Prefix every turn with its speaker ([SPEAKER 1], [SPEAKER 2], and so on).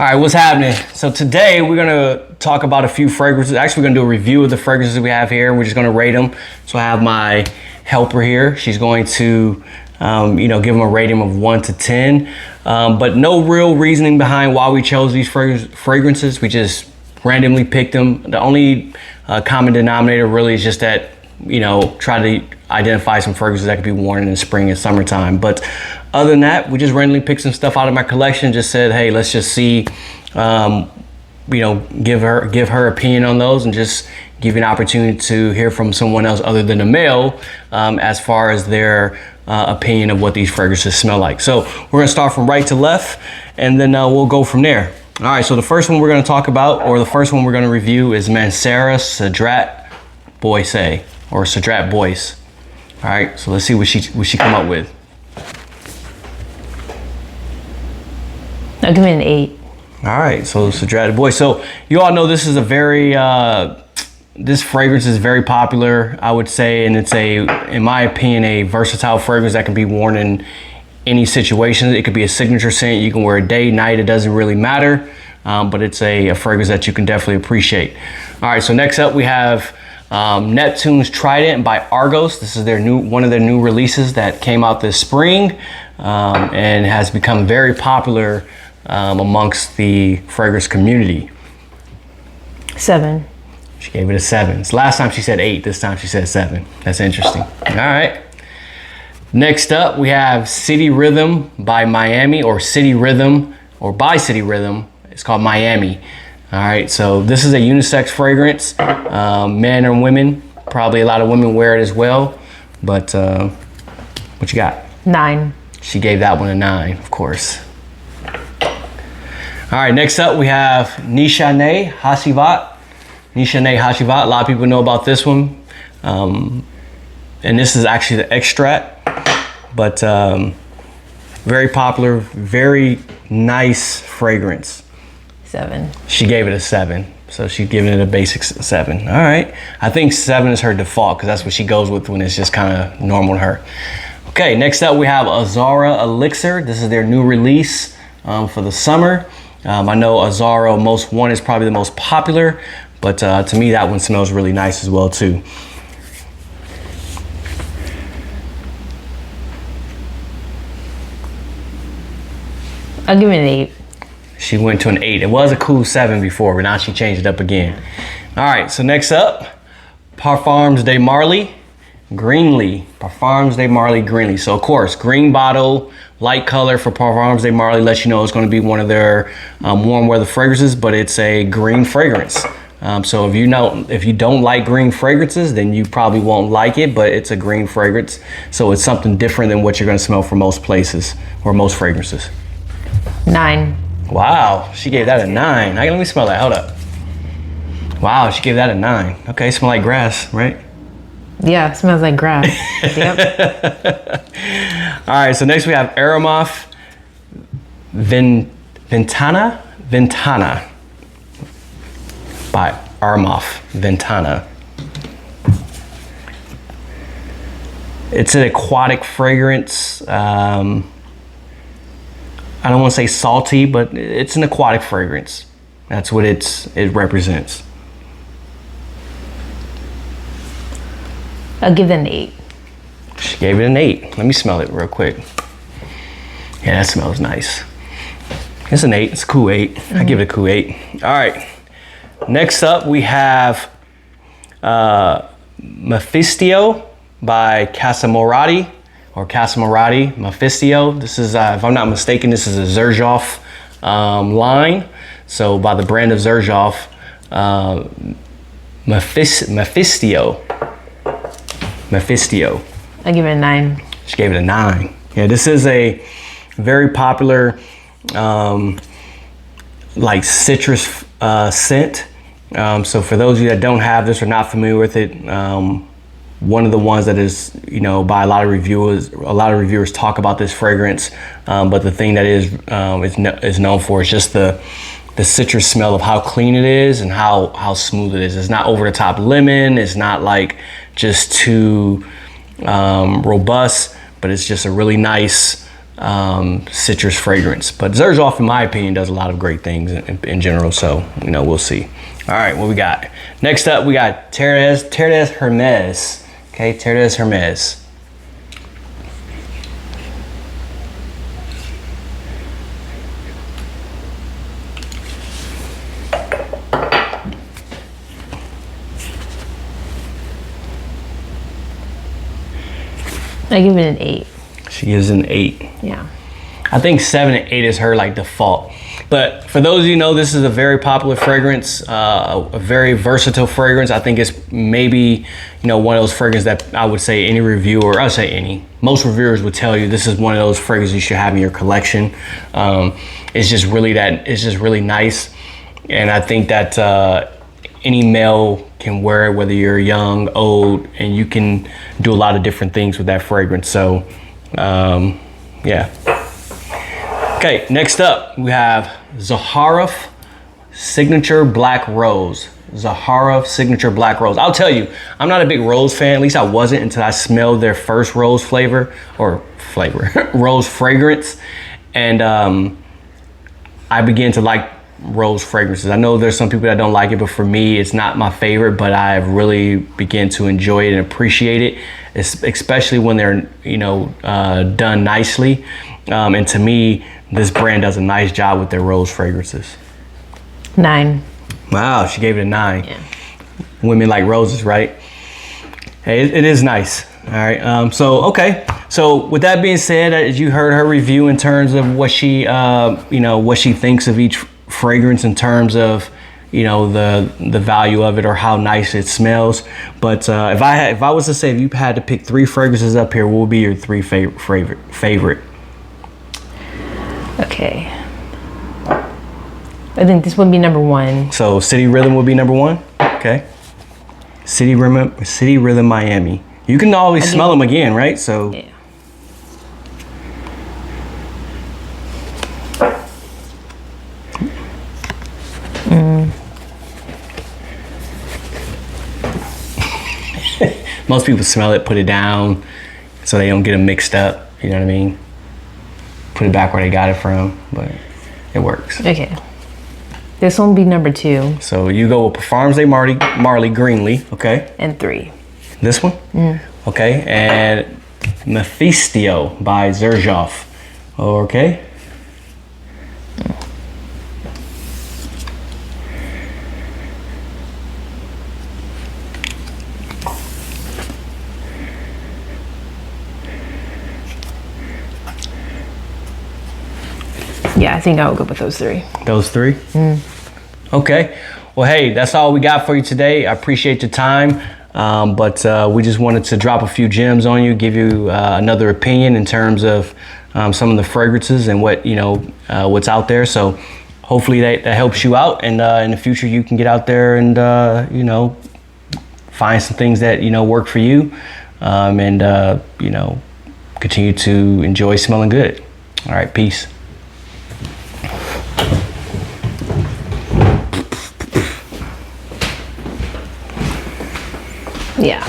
[SPEAKER 1] All right, what's happening? So today we're gonna talk about a few fragrances. Actually, we're gonna do a review of the fragrances we have here. We're just gonna rate them. So I have my helper here. She's going to, give them a rating of 1 to 10, but no real reasoning behind why we chose these fragrances. We just randomly picked them. The only common denominator really is just that, try to identify some fragrances that could be worn in the spring and summertime. But other than that, we just randomly picked some stuff out of my collection. Just said, hey, let's just see, give her opinion on those and just give you an opportunity to hear from someone else other than a male as far as their opinion of what these fragrances smell like. So we're gonna start from right to left and then we'll go from there. All right, so the first one we're gonna talk about, or the first one we're gonna review, is Mancera Cedrat Boise, or Cedrat Boise. All right, so let's see what she come up with.
[SPEAKER 2] I'll give it an 8.
[SPEAKER 1] All right, so Cedrat Boise. So you all know this is a very, this fragrance is very popular, I would say, and it's in my opinion, a versatile fragrance that can be worn in any situation. It could be a signature scent. You can wear it day, night, it doesn't really matter, but it's a fragrance that you can definitely appreciate. All right, so next up we have Neptune's Trident by Argos. This is one of their new releases that came out this spring and has become very popular amongst the fragrance community.
[SPEAKER 2] 7.
[SPEAKER 1] She gave it a 7. So last time she said 8, this time she said 7. That's interesting. All right. Next up, we have City Rhythm by Miami, or City Rhythm, or by City Rhythm. It's called Miami. All right, so this is a unisex fragrance, men and women. Probably a lot of women wear it as well, but what you got? 9. She gave that one a 9, of course. All right, next up we have Nishane Hacivat. Nishane Hacivat, a lot of people know about this one. And this is actually the extract, but very popular, very nice fragrance. 7. She gave it a 7, so she's giving it a basic 7. All right, I think 7 is her default because that's what she goes with when it's just kind of normal to her. Okay, next up we have Azzaro Elixir. This is their new release for the summer. I know Azzaro Most One is probably the most popular, but to me that one smells really nice as well too.
[SPEAKER 2] I'll give it an 8.
[SPEAKER 1] She went to an 8. It was a cool 7 before, but now she changed it up again. All right, so next up, Parfums de Marley Greenly. Parfums de Marley Greenly. So of course, green bottle, light color for Parfums de Marley lets you know it's going to be one of their warm weather fragrances, but it's a green fragrance. So if you don't like green fragrances, then you probably won't like it, but it's a green fragrance. So it's something different than what you're going to smell from most places or most fragrances.
[SPEAKER 2] 9.
[SPEAKER 1] Wow, she gave that a 9. Let me smell that, hold up. Wow, she gave that a 9. Okay, smell like grass, right?
[SPEAKER 2] Yeah, it smells like grass. Yep.
[SPEAKER 1] All right, so next we have Armaf Ventana by Armaf Ventana. It's an aquatic fragrance. I don't want to say salty, but it's an aquatic fragrance. That's what it represents.
[SPEAKER 2] I'll give it an 8.
[SPEAKER 1] She gave it an 8. Let me smell it real quick. Yeah, that smells nice. It's an 8. It's a cool 8. I give it a cool 8. All right. Next up, we have Mafisto by Casamorati, or Casamorati Mafisto. This is, if I'm not mistaken, this is a Xerjoff line. So by the brand of Xerjoff, Mafisto.
[SPEAKER 2] I give it a 9.
[SPEAKER 1] She gave it a 9. Yeah, this is a very popular like citrus scent. So for those of you that don't have this or not familiar with it, one of the ones that is, by a lot of reviewers talk about this fragrance. But the thing that is known for is just the citrus smell of how clean it is and how smooth it is. It's not over the top lemon. It's not like just too robust, but it's just a really nice citrus fragrance. But Xerjoff, in my opinion, does a lot of great things in general. So, you know, we'll see. All right, what we got? Next up, we got Terre Hermes. Okay, Terre Hermes.
[SPEAKER 2] I give it an 8.
[SPEAKER 1] She gives it an 8.
[SPEAKER 2] Yeah.
[SPEAKER 1] I think 7 and 8 is her like default. But for those of you who know, this is a very popular fragrance, a very versatile fragrance. I think it's maybe, you know, one of those fragrances that I would say any reviewer, I'll say most reviewers would tell you this is one of those fragrances you should have in your collection. It's just really nice. And I think that any male can wear it, whether you're young, old, and you can do a lot of different things with that fragrance. So, yeah. Okay, next up we have Zaharoff Signature Black Rose. Zaharoff Signature Black Rose. I'll tell you, I'm not a big rose fan. At least I wasn't until I smelled their first rose rose fragrance. And I began to like rose fragrances. I know there's some people that don't like it, but for me, it's not my favorite, but I really began to enjoy it and appreciate it, especially when they're, you know, done nicely. And to me, this brand does a nice job with their rose fragrances.
[SPEAKER 2] 9.
[SPEAKER 1] Wow, she gave it a 9.
[SPEAKER 2] Yeah.
[SPEAKER 1] Women like roses, right? Hey, it is nice. All right. So with that being said, as you heard her review in terms of what she, what she thinks of each fragrance in terms of, you know, the value of it or how nice it smells. But if I was to say, if you had to pick 3 fragrances up here, what would be your 3 favorite?
[SPEAKER 2] Okay. I think this would be number 1.
[SPEAKER 1] So City Rhythm would be number 1. Okay. City Rhythm Miami. You can always smell them again, right? So.
[SPEAKER 2] Yeah.
[SPEAKER 1] Most people smell it, put it down, so they don't get them mixed up. You know what I mean? Put it back where they got it from, but it works.
[SPEAKER 2] Okay. This one will be number 2.
[SPEAKER 1] So you go with Parfums de Marley Greenlee, okay?
[SPEAKER 2] And 3.
[SPEAKER 1] This one? Okay, and Mafisto by Xerjoff, okay?
[SPEAKER 2] Yeah, I think I'll go with those 3.
[SPEAKER 1] Those 3? Okay. Well, hey, that's all we got for you today. I appreciate your time. But we just wanted to drop a few gems on you, give you another opinion in terms of some of the fragrances and what, you know, what's out there. So hopefully that helps you out. And in the future, you can get out there and, you know, find some things that, you know, work for you. And, you know, continue to enjoy smelling good. All right, peace.
[SPEAKER 2] Yeah.